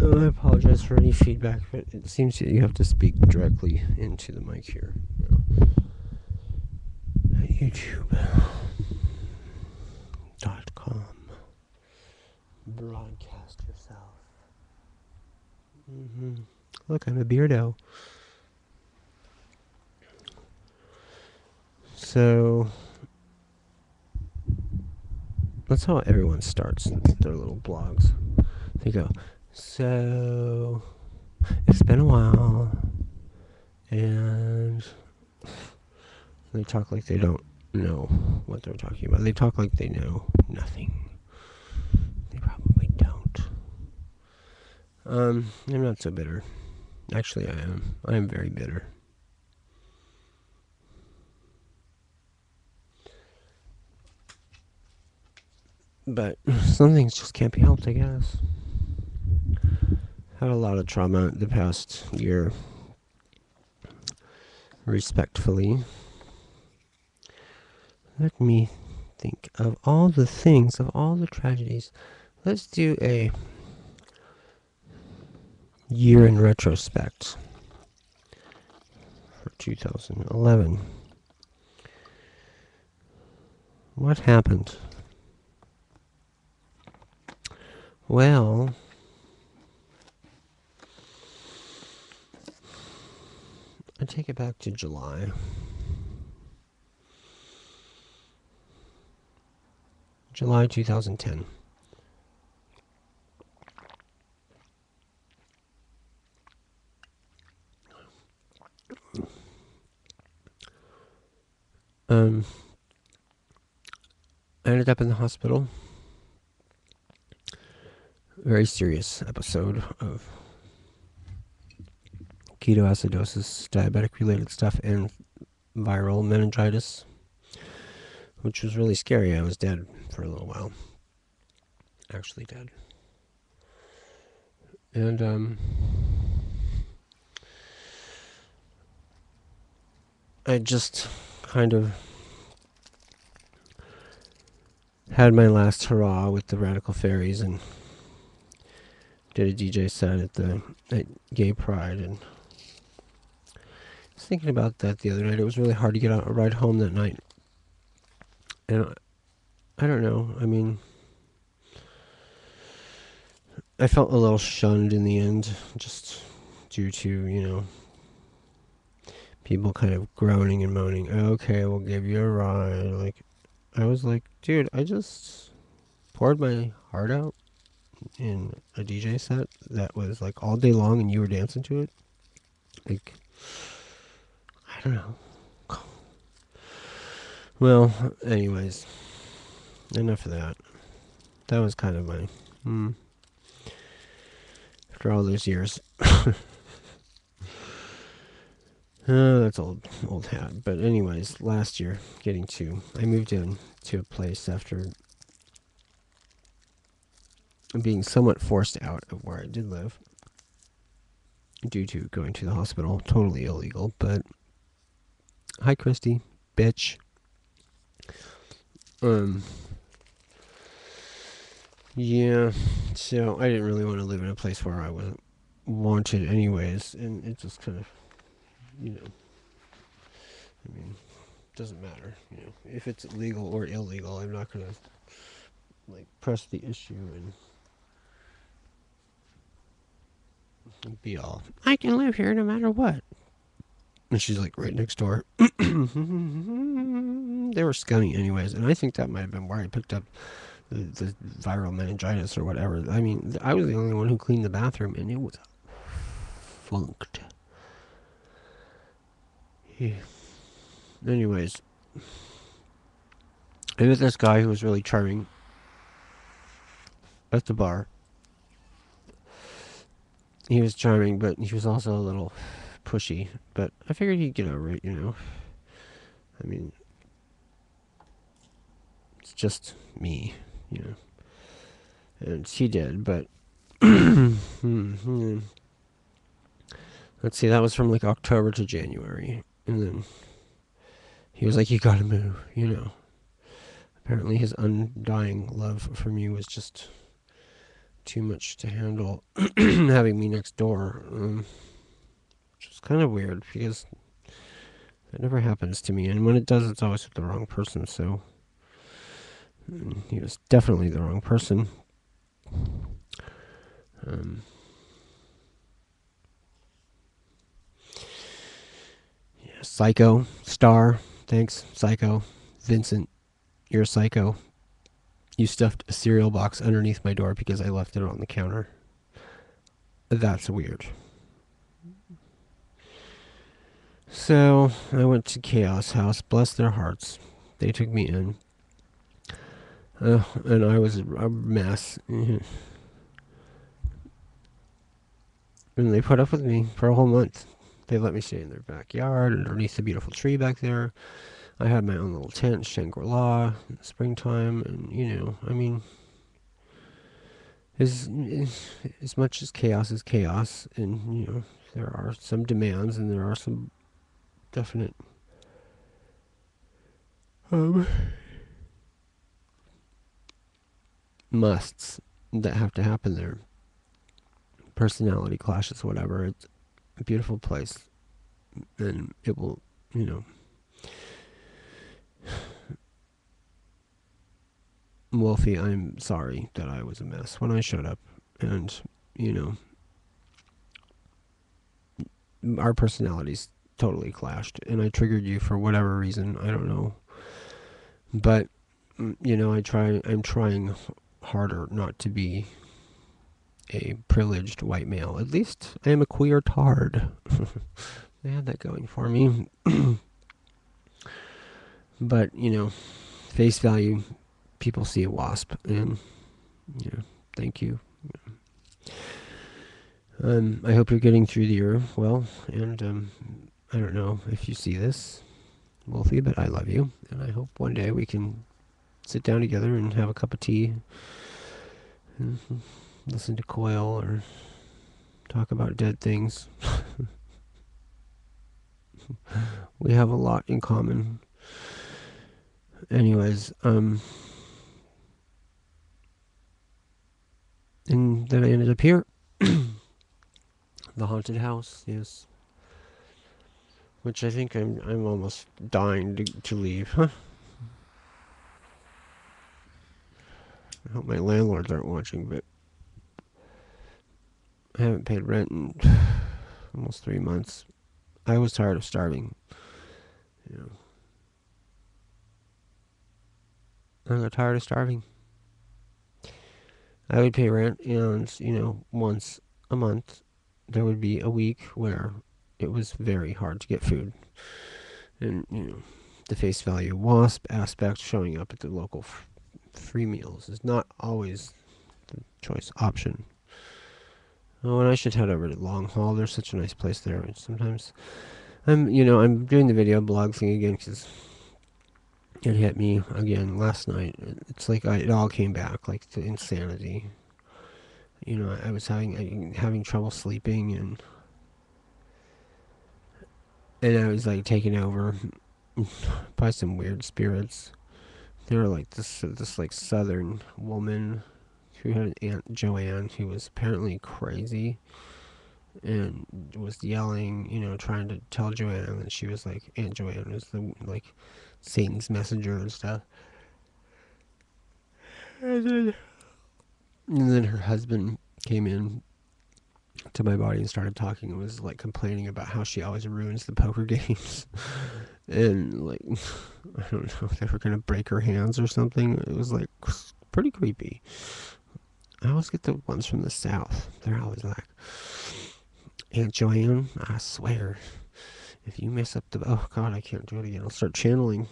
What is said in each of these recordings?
I apologize for any feedback, but it seems that you have to speak directly into the mic here. YouTube.com. Broadcast yourself. Look, I'm a beardo. So that's how everyone starts their little blogs. They go, so it's been a while, and they talk like they don't know what they're talking about. They talk like they know nothing. They probably don't. I'm not so bitter. Actually, I am. I am very bitter. But some things just can't be helped, I guess. Had a lot of trauma the past year. Respectfully. Let me think of all the things, of all the tragedies. Let's do a year in retrospect for 2011. What happened? Well, I take it back to July. July 2010. I ended up in the hospital. Very serious episode of ketoacidosis, diabetic-related stuff, and viral meningitis, which was really scary. I was dead for a little while. Actually dead. And, I just kind of had my last hurrah with the Radical Fairies and did a DJ set at Gay Pride, and I was thinking about that the other night. It was really hard to get a ride home that night. And I don't know. I mean, I felt a little shunned in the end, just due to, people kind of groaning and moaning. Okay, we'll give you a ride. Like, I was like, dude, I just poured my heart out in a DJ set that was like all day long and you were dancing to it. Like, I don't know. Well, anyways, enough of that. That was kind of my after all those years. That's old hat. But anyways, last year, I moved in to a place after being somewhat forced out of where I did live due to going to the hospital. Totally illegal, but hi, Christy, bitch. Yeah, so I didn't really want to live in a place where I wasn't wanted anyways, and it just kind of, I mean, it doesn't matter, if it's legal or illegal. I'm not gonna like press the issue and be all, I can live here no matter what. And she's like right next door. They were scummy anyways, and I think that might have been where I picked up the viral meningitis or whatever. I mean, I was the only one who cleaned the bathroom, and it was funked. Yeah. Anyways, I met this guy who was really charming at the bar. He was charming, but he was also a little pushy. But I figured he'd get over it, I mean, it's just me, And he did, but let's see, that was from like October to January. And then he was like, you gotta move, Apparently his undying love for me was just too much to handle having me next door. Which is kind of weird because that never happens to me. And when it does, it's always with the wrong person. So he was definitely the wrong person. Yeah, Psycho, Star, thanks, Psycho. Vincent, you're a psycho. You stuffed a cereal box underneath my door because I left it on the counter. That's weird. So I went to Chaos House. Bless their hearts. They took me in. And I was a mess. And they put up with me for a whole month. They let me stay in their backyard underneath the beautiful tree back there. I had my own little tent, Shangri-La, in the springtime. And, I mean, as much as chaos is chaos. And, there are some demands and there are some definite musts that have to happen there. Personality clashes, whatever. It's a beautiful place, and it will, Wolfie, I'm sorry that I was a mess when I showed up, and our personalities totally clashed, and I triggered you for whatever reason. I don't know, but I'm trying harder not to be a privileged white male. At least I am a queer tard. They had that going for me. But, face value, people see a wasp, and, thank you. I hope you're getting through the year well, and I don't know if you see this, Wolfie, but I love you, and I hope one day we can sit down together and have a cup of tea and listen to Coil or talk about dead things. We have a lot in common. Anyways, and then I ended up here. The haunted house, yes. Which I think I'm almost dying to leave. Huh? I hope my landlords aren't watching, but I haven't paid rent in almost 3 months. I was tired of starving. I got tired of starving. I would pay rent, and once a month there would be a week where it was very hard to get food. And the face value WASP aspect showing up at the local free meals is not always the choice option. Oh, and I should head over to Long Haul. There's such a nice place there. And sometimes I'm doing the video blog thing again because it hit me again last night. It's like it all came back, like the insanity. I was having trouble sleeping, and I was like taken over by some weird spirits. They were like this like southern woman who had an Aunt Joanne who was apparently crazy and was yelling, trying to tell Joanne that she was like Aunt Joanne was the like Satan's messenger and stuff. And then her husband came in to my body and started talking and was like complaining about how she always ruins the poker games. And like, I don't know if they were gonna break her hands or something. It was like pretty creepy. I always get the ones from the south. They're always like, Aunt Joanne, I swear, if you mess up oh god, I can't do it again. I'll start channeling.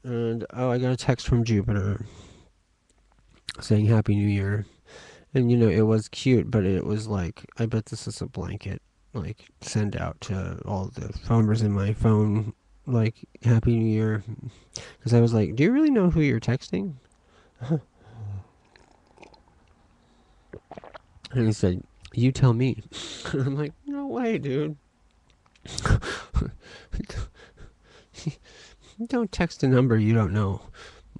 And I got a text from Jupiter saying Happy New Year. And it was cute, but it was like, I bet this is a blanket, like, send out to all the phone numbers in my phone, like, Happy New Year. Because I was like, do you really know who you're texting? And he said, you tell me. I'm like, no way, dude. Don't text a number you don't know.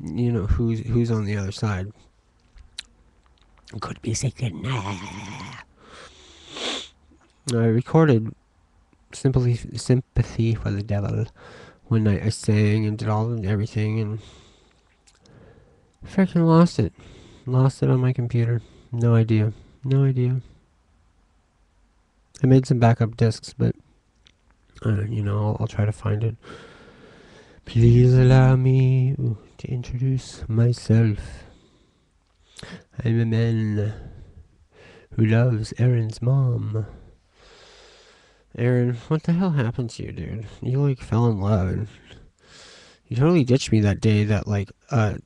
You know who's on the other side. Could be secret. I recorded Sympathy for the Devil one night. I sang and did everything and freaking lost it. Lost it on my computer. No idea. No idea. I made some backup discs, but I'll try to find it. Please allow me to introduce myself. I'm a man who loves Aaron's mom. Aaron, what the hell happened to you, dude? You like fell in love and you totally ditched me that day that like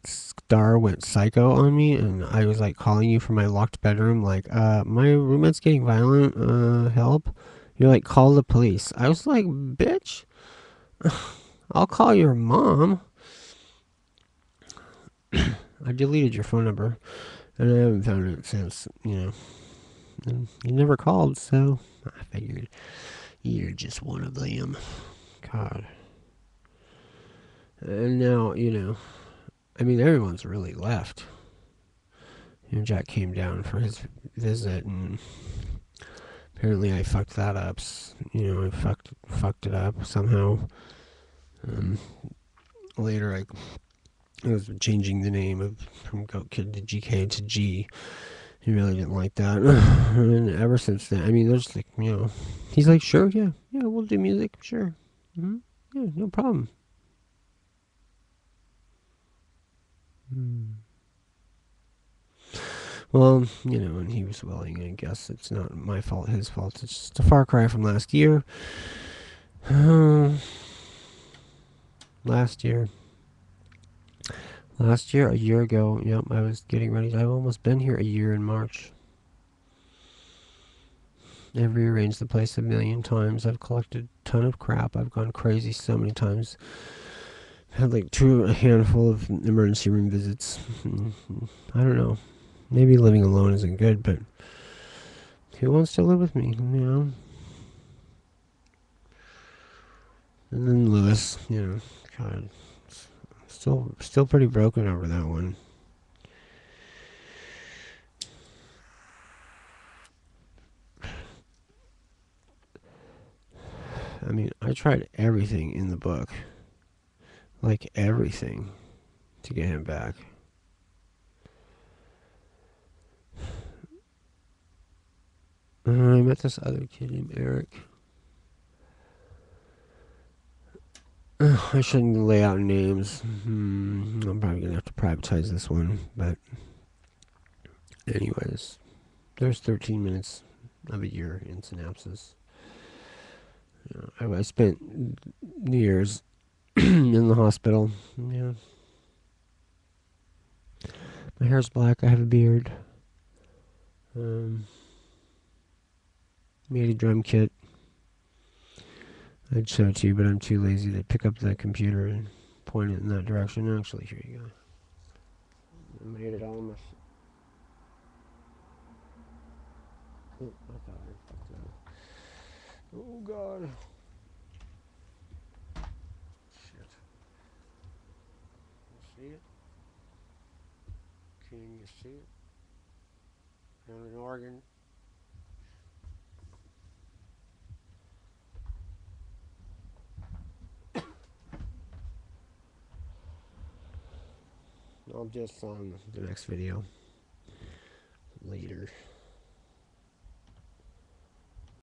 Star went psycho on me and I was like calling you from my locked bedroom like my roommate's getting violent, help. You're like, call the police. I was like, bitch, I'll call your mom. I deleted your phone number and I haven't found it since, and you never called, so I figured you're just one of them. God. And now, everyone's really left. Jack came down for his visit, and apparently I fucked that up. I fucked it up somehow. Later, I was changing the name from Goat Kid to GK to G. He really didn't like that. And ever since then, there's like, he's like, sure, yeah, we'll do music, sure. Mm-hmm. Yeah, no problem. Well, and he was willing. I guess it's not my fault, his fault. It's just a far cry from last year. Last year, a year ago. Yep, I was getting ready. I've almost been here a year in March. I've rearranged the place a million times. I've collected a ton of crap. I've gone crazy so many times. Had like a handful of emergency room visits. I don't know. Maybe living alone isn't good, but who wants to live with me, And then Lewis, God, still pretty broken over that one. I tried everything in the book, like everything, to get him back. I met this other kid named Eric. I shouldn't lay out names. I'm probably going to have to privatize this one. But anyways, there's 13 minutes of a year in synapses. I spent years in the hospital. Yeah. My hair's black. I have a beard. Made a drum kit. I'd show it to you, but I'm too lazy to pick up the computer and point it in that direction. Actually, here you go. I made it all myself. Oh, I thought I fucked that. Oh, God. Shit. You see it? Can you see it? On an organ. I'll just on the next video later.